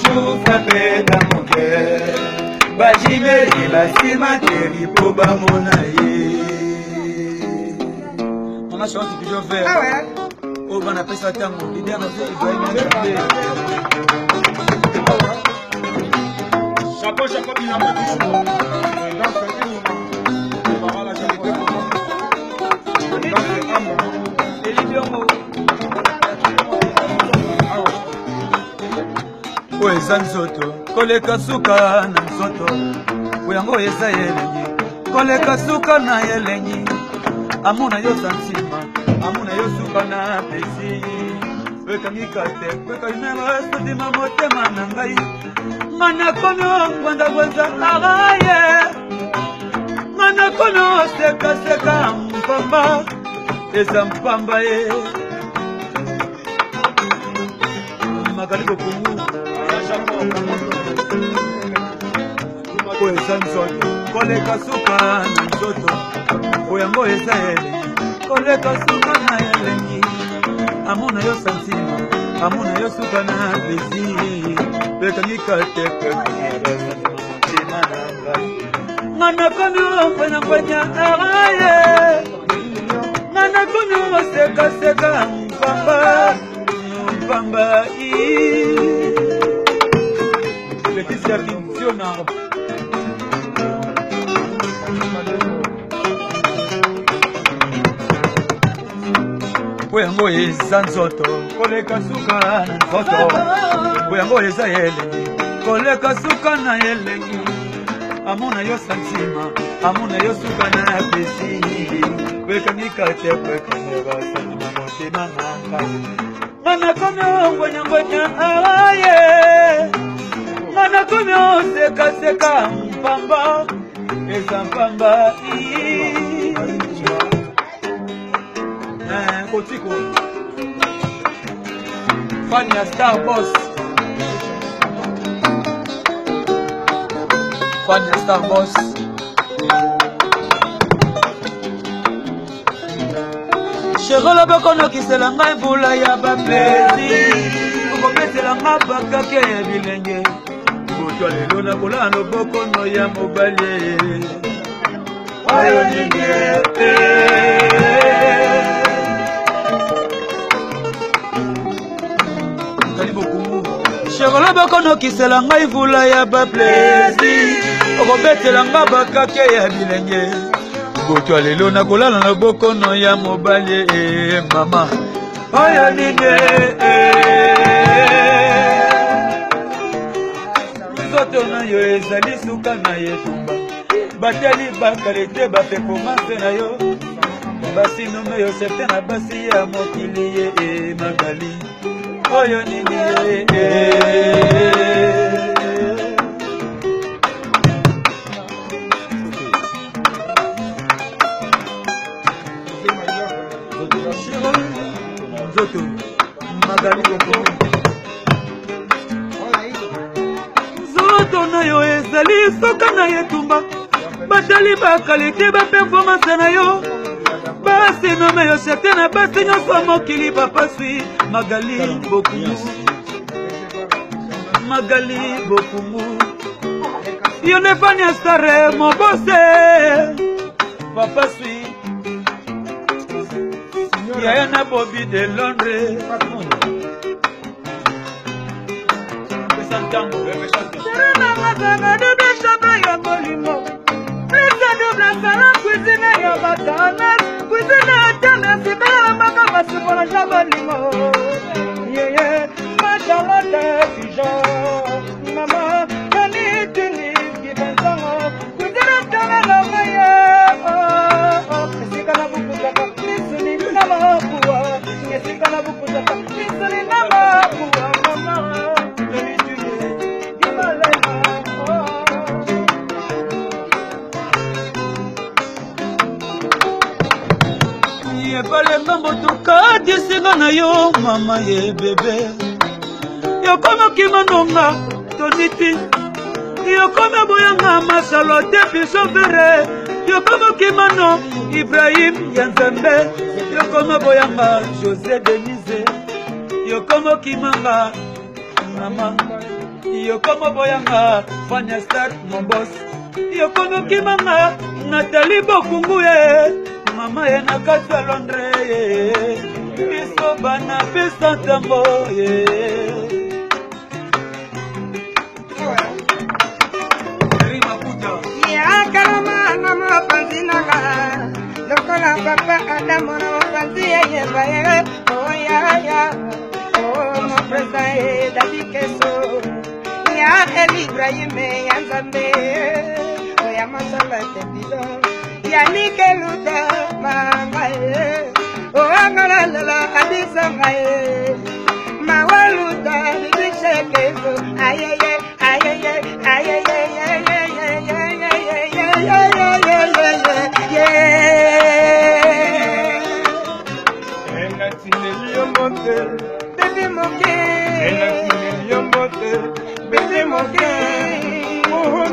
souffre peta mon cœur. Bajimeli basimateri po bamona ye. Mama chante toujours faire. Ah ouais. Oh on appelle ça tango. L'idée non c'est chapeau chapeau bien pas toujours. Eza nzoto koleka suka na nzoto uyango eza yelengi koleka suka na yelengi amuna yo santima amuna yo suka na pesi wekangika te wekanimela sotima motema na ngai ngana kono ngwanda gwenza araye ngana kono seka seka mpamba eza mpamba ye magali bokungu eza nzoto koleka suka na nzoto oyango eza yelengi koleka suka na yelengi amuna yo santima amuna yo suka na plesi pekangika te pekangika ngana komi ompwenyapwenya araye ngana komi osekaseka mpamba mpamba Laetitia Vinciona Oyango eza nzoto koleka suka na nzoto oyango eza yelengi koleka suka na yelengi amuna yo santima amuna yo suka na pesi wekangika te wekangika santima motema nanga ngana kono ngwenya araye ngana kono seka seka mpamba eza mpamba kotiko Fania Star Boss Fania Star Boss Cherola bakono kisela ngai mbula ya baplezi okopesela nga bakake ya bilenge kotwa lelo nakola lobokono ya mobali oyo ninge Cherola bakono kisela ngai mbula ya baplezi okopesela nga bakake ya bilenge Kotwa lelo nakolala na bokono ya mobali mama oyo nine nzoto na yo ezali suka na yetumba bateli bakalite baperformance na yo basinome yo serte na basi ya mokili ye magali oyo nine Nzoto magali koko Nzoto na yo ezali soka na yetumba batali bakalite baperformance na yo basinome yo serte na basi nyonso mokili bapasi magali bokumu magali bokumu yo ne Fania Star mobose bapasi Yaya na Bobby de Londres Serena mazana de beshaba ya molimo Presa double sala cuisine ya batanas Cuisine atana sibela maka basipola jabalimo Yeye machala de pigeon Mama kani tini kibenzango Cuisine atana la maye Kesika na buku zaka Nisuni na mapua Kesika na buku zaka Nisuni na mapua Mama Yebalenga motuka disinga na yo mama ye bebe Yokoma kimanonga toniti Yokoma boyanga masalo te biso vere Yokoma kimano Ibrahim Yanzambe Yokoma boyanga José Denise Yokoma kimanga mama Yoko moboyanga Fanya Star mon boss Yoko nokimanga Nathalie Bokunguye Mama ye nakatwa Londres Biso bana pesa tambo Ya kalama na mapanzi naga Lokola papa Adamu na mapanzi yeba ye Oh ya Oh mon frère David Keso Ya El Ibrahim ya Nzambe Oh ya masala tebido Ya Nikeluda mama ye Oh angalela abisa ngaye Mawaluda bibishe keso ayeye ayeye ayeye Baby moke, baby moke, oh,